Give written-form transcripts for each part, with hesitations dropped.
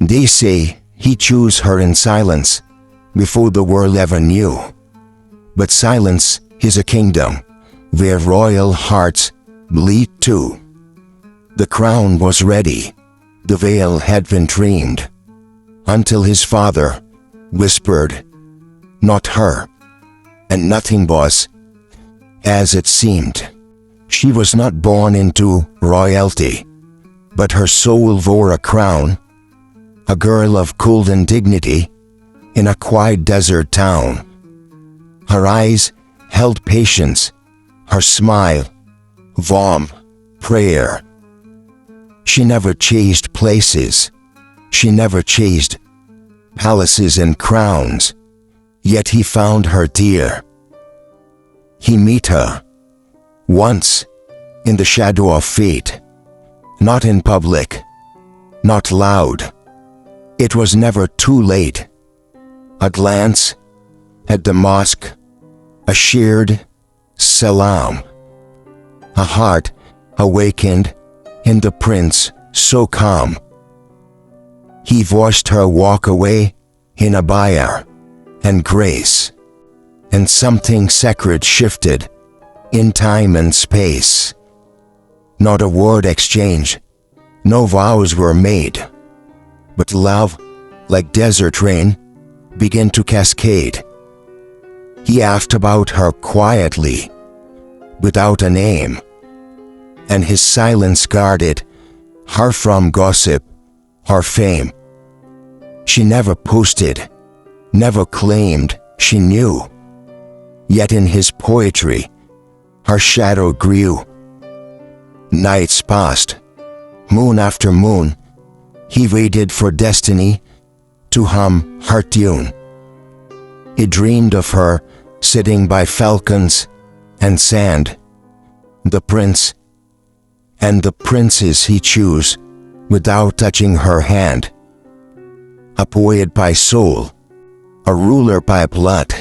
They say he chose her in silence before the world ever knew. But silence is a kingdom where royal hearts bleed too. The crown was ready, the veil had been trimmed, until his father whispered, "Not her," and nothing was as it seemed. She was not born into royalty, but her soul wore a crown, a girl of golden dignity in a quiet desert town. Her eyes held patience, her smile warm prayer. She never chased places, she never chased palaces and crowns, yet he found her dear. He met her once in the shadow of fate, not in public, not loud. It was never too late. A glance at the mosque, a shared salam, a heart awakened in the prince so calm. He watched her walk away in abaya and grace, and something sacred shifted in time and space. Not a word exchanged, no vows were made, but love, like desert rain, began to cascade. He asked about her quietly, without a name, and his silence guarded her from gossip or fame. She never posted, never claimed she knew, yet in his poetry, her shadow grew. Nights passed, moon after moon, he waited for destiny to hum her tune. He dreamed of her sitting by falcons and sand, the prince and the princess he chose without touching her hand. A poet by soul, a ruler by blood,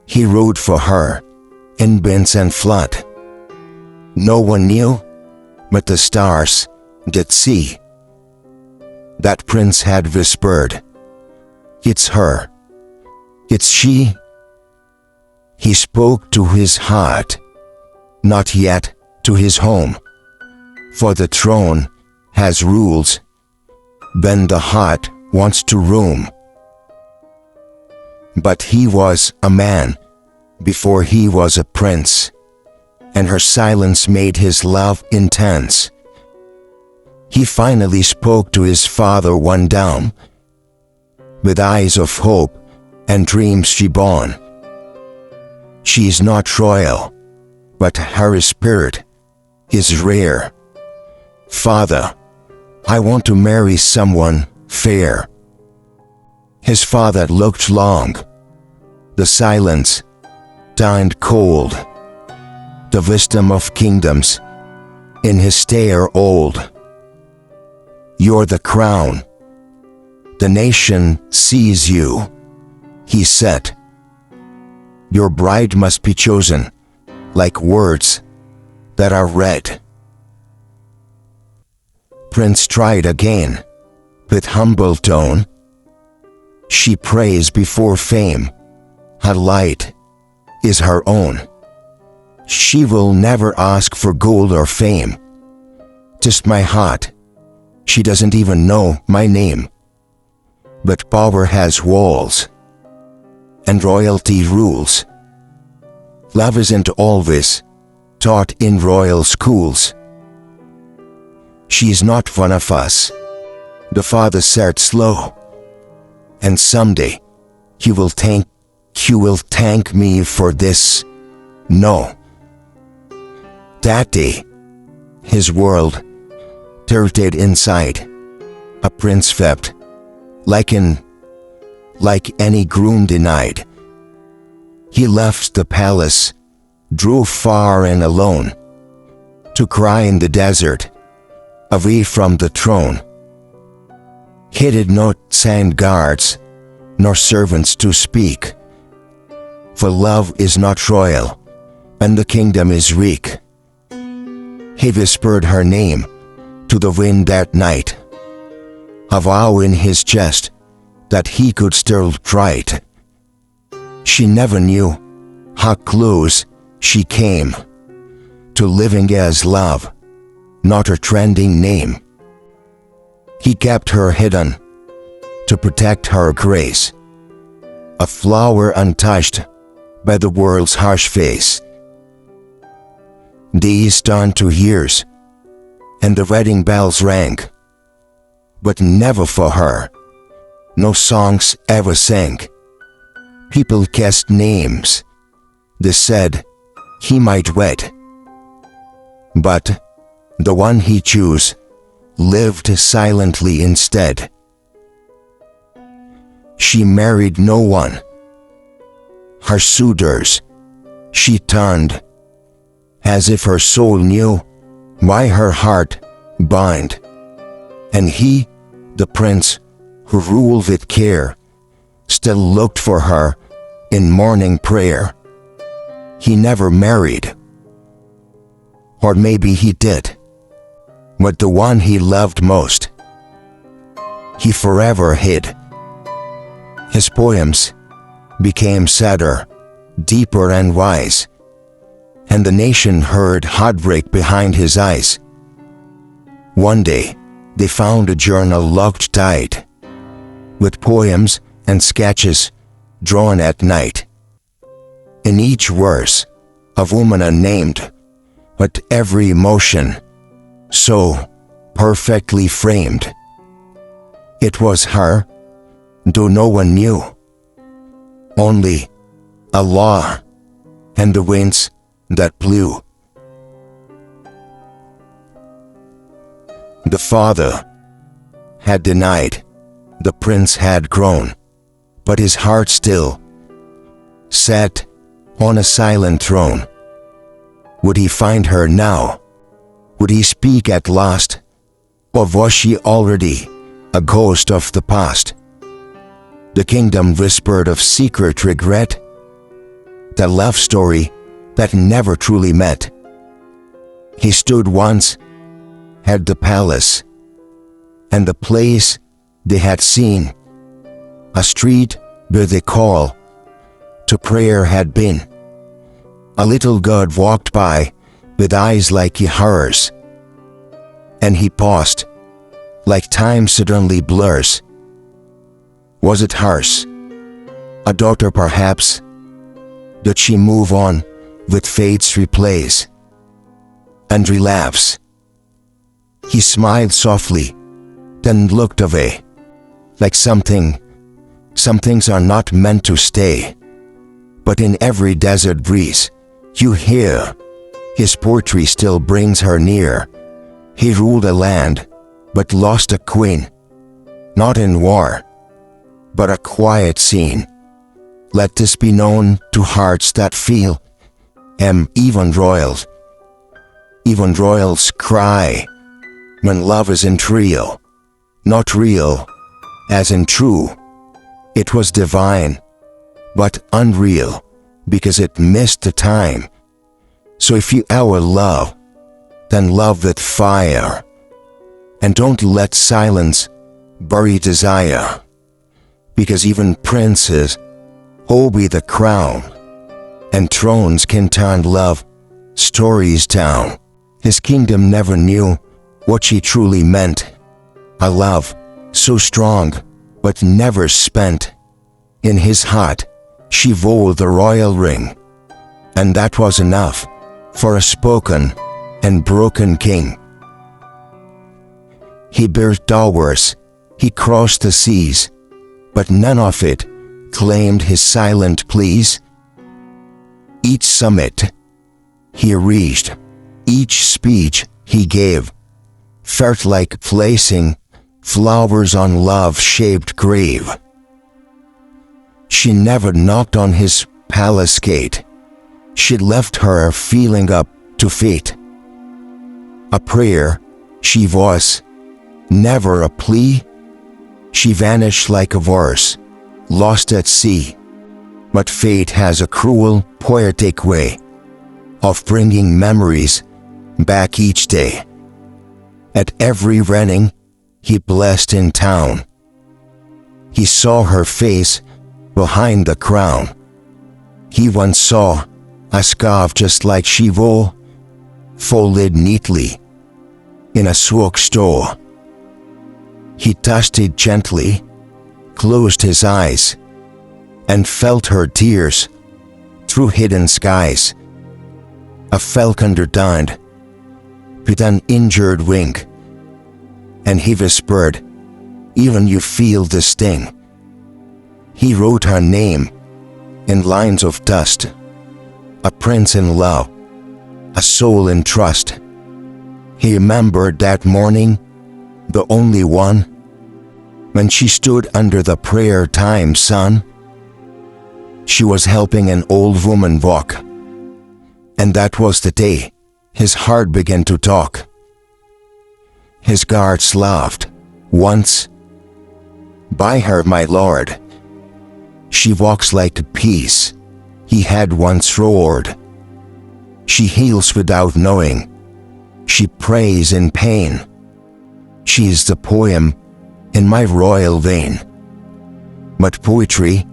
he wrote for her in winds and flood. No one knew, but the stars did see. That prince had whispered, "It's her, it's she." He spoke to his heart, not yet to his home, for the throne has rules when the heart wants to roam. But he was a man before he was a prince, and her silence made his love intense. He finally spoke to his father one dawn, with eyes of hope and dreams she born. She is not royal, but her spirit is rare. "Father, I want to marry someone fair." His father looked long. The silence turned cold. The wisdom of kingdoms in his stare old. "You're the crown. The nation sees you," he said. "Your bride must be chosen like words that are read." Prince tried again, with humble tone. "She prays before fame, her light is her own. She will never ask for gold or fame, just my heart. She doesn't even know my name. But power has walls, and royalty rules. Love isn't always taught in royal schools. She is not one of us," the father said slow. "And someday you will thank me for this. No." That day, his world tilted inside. A prince wept, like any groom denied. He left the palace, drove far and alone, to cry in the desert, away from the throne. He did not send guards, nor servants to speak, for love is not royal, and the kingdom is weak. He whispered her name to the wind that night, a vow in his chest that he could still write. She never knew how close she came to living as love, not a trending name. He kept her hidden to protect her grace, a flower untouched by the world's harsh face. Days turned to years, and the wedding bells rang, but never for her. No songs ever sang. People cast names. They said he might wed, but the one he chose lived silently instead. She married no one. Her suitors she turned, as if her soul knew why her heart burned. And he, the prince who ruled with care, still looked for her in morning prayer. He never married. Or maybe he did. But the one he loved most, he forever hid. His poems became sadder, deeper and wise, and the nation heard heartbreak behind his eyes. One day, they found a journal locked tight, with poems and sketches drawn at night. In each verse, a woman unnamed, but every emotion so perfectly framed. It was her, though no one knew. Only Allah and the winds that blew. The father had denied, the prince had grown, but his heart still sat on a silent throne. Would he find her now? Would he speak at last? Or was she already a ghost of the past? The kingdom whispered of secret regret, the love story that never truly met. He stood once at the palace, and the place they had seen, a street where the call to prayer had been. A little girl walked by with eyes like hers, and he paused, like time suddenly blurs. Was it hers? A daughter perhaps? Did she move on with fate's replays and relapse? He smiled softly, then looked away, like some things are not meant to stay. But in every desert breeze, you hear, his poetry still brings her near. He ruled a land, but lost a queen, not in war, but a quiet scene. Let this be known to hearts that feel, even royals cry when love isn't real, not real as in true. It was divine, but unreal because it missed the time. So if you ever love, then love with fire, and don't let silence bury desire, because even princes hold the crown, and thrones can turn love stories down. His kingdom never knew what she truly meant, a love so strong but never spent. In his heart she wore the royal ring, and that was enough for a spoken and broken king. He built towers, he crossed the seas, but none of it claimed his silent pleas. Each summit he reached, each speech he gave, felt like placing flowers on love-shaped grave. She never knocked on his palace gate. She left her feeling up to fate. A prayer she was, never a plea. She vanished like a verse, lost at sea. But fate has a cruel, poetic way of bringing memories back each day. At every running, he blessed in town. He saw her face behind the crown. He once saw a scarf just like she wore, folded neatly in a silk store. He touched it gently, closed his eyes, and felt her tears through hidden skies. A falcon returned with an injured wing, and he whispered, "Even you feel the sting." He wrote her name in lines of dust, a prince in love, a soul in trust. He remembered that morning, the only one, when she stood under the prayer time sun. She was helping an old woman walk, and that was the day his heart began to talk. His guards laughed once, "By her, my lord. She walks like peace," he had once roared. "She heals without knowing. She prays in pain. She is the poem in my royal vein." But poetry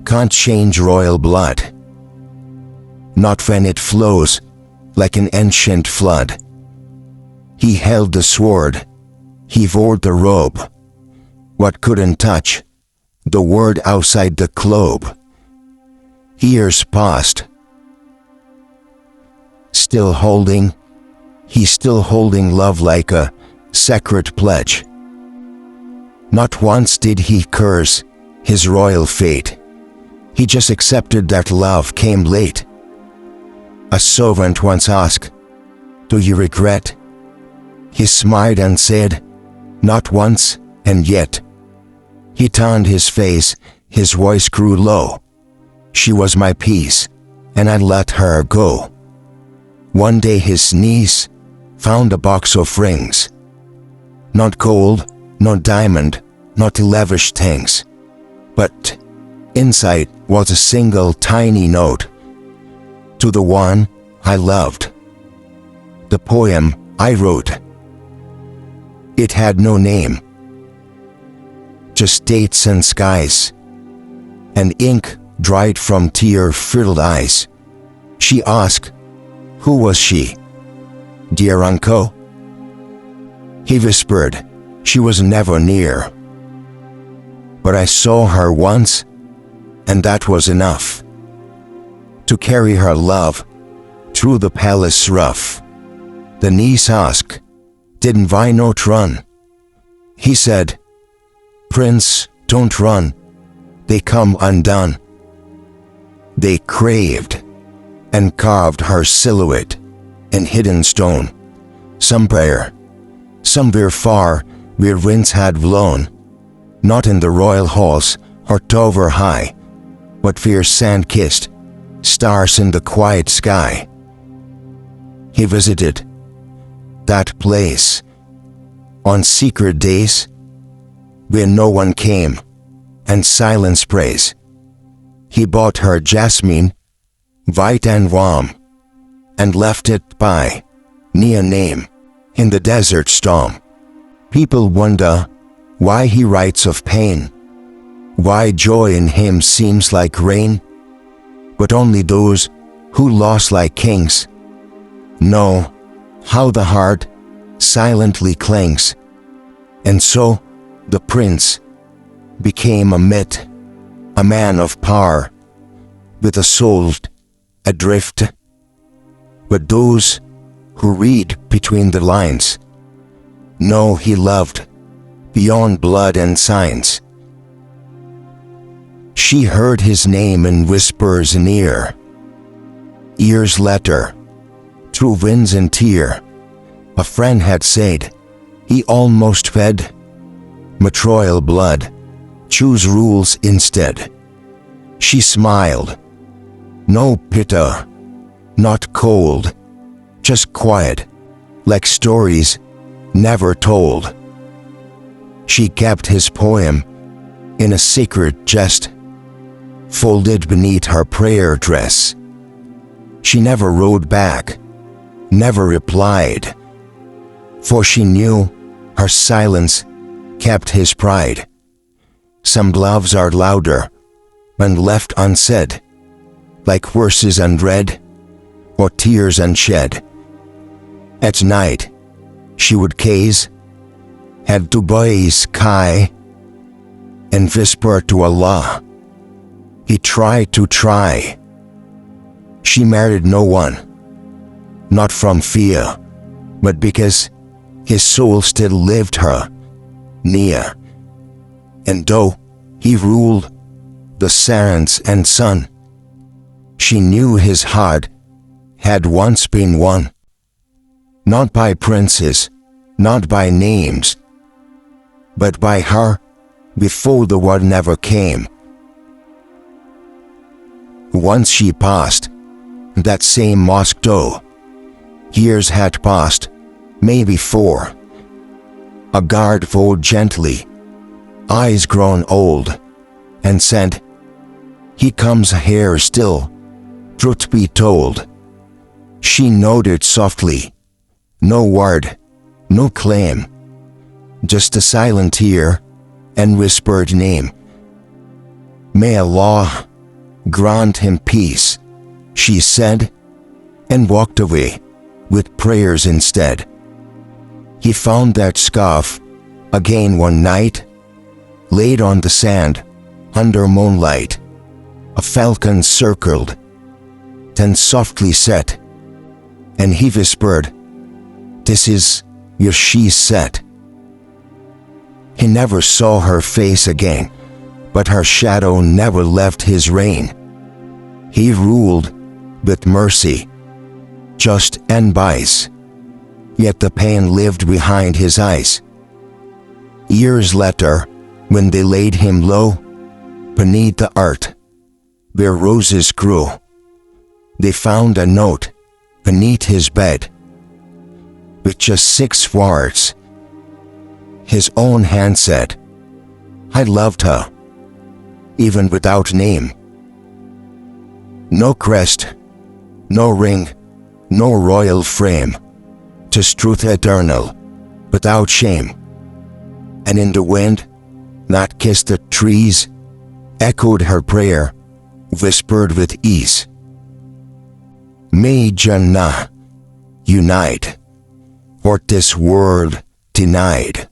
can't change royal blood, not when it flows like an ancient flood. He held the sword, he wore the robe. What couldn't touch the word outside the globe? Years passed, he's still holding love like a sacred pledge. Not once did he curse his royal fate. He just accepted that love came late. A servant once asked, "Do you regret?" He smiled and said, "Not once," and yet. He turned his face, his voice grew low. "She was my peace, and I let her go." One day his niece found a box of rings. Not gold, not diamond, not lavish things, but inside was a single tiny note. "To the one I loved." The poem I wrote. It had no name, just dates and skies, and ink dried from tear-filled eyes. She asked, "Who was she, dear uncle?" He whispered, "She was never near. But I saw her once, and that was enough to carry her love through the palace rough." The niece asked, "Didn't I not run?" He said, "Prince, don't run. They come undone." They craved and carved her silhouette in hidden stone, somewhere far where winds had blown, not in the royal halls or tower high, but where sand kissed stars in the quiet sky. He visited that place on secret days where no one came and silence prays. He bought her jasmine, white and warm, and left it by near name in the desert storm. People wonder why he writes of pain, why joy in him seems like rain, but only those who lost like kings know how the heart silently clings. And so the prince became a myth, a man of power, with a soul adrift. But those who read between the lines know he loved beyond blood and signs. She heard his name in whispers near. Years later, through winds and tear, a friend had said, he almost fed but royal blood, choose rules instead. She smiled. No bitter, not cold, just quiet, like stories never told. She kept his poem in a secret chest, folded beneath her prayer dress. She never wrote back, never replied, for she knew her silence kept his pride. Some loves are louder and left unsaid, like verses unread or tears unshed. At night, she would gaze at Dubai's sky and whisper to Allah, he tried to try. She married no one, not from fear, but because his soul still lived her near. And though he ruled the sands and sun, she knew his heart had once been won. Not by princes, not by names, but by her before the word never came. Once she passed that same mosque door. Years had passed, maybe 4. A guard followed gently, eyes grown old, and said, he comes here still, truth be told. She nodded softly, no word, no claim, just a silent tear and whispered name. May Allah grant him peace, she said, and walked away with prayers instead. He found that scarf again one night, laid on the sand under moonlight. A falcon circled, then softly set, and he whispered, this is your she set. He never saw her face again, but her shadow never left his reign. He ruled with mercy, just and wise, yet the pain lived behind his eyes. Years later, when they laid him low beneath the earth where roses grew, they found a note beneath his bed with just 6 words. His own hand said, I loved her, even without name. No crest, no ring, no royal frame, just truth eternal, without shame. And in the wind that kissed the trees, echoed her prayer, whispered with ease. May Jannah unite, what this world denied.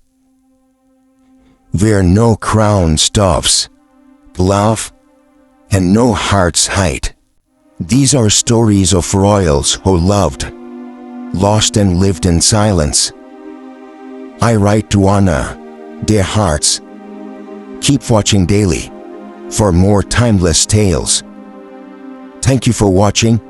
Where no crown stops love and no heart's height. These are stories of royals who loved, lost and lived in silence. I write to honor their hearts. Keep watching daily for more timeless tales. Thank you for watching.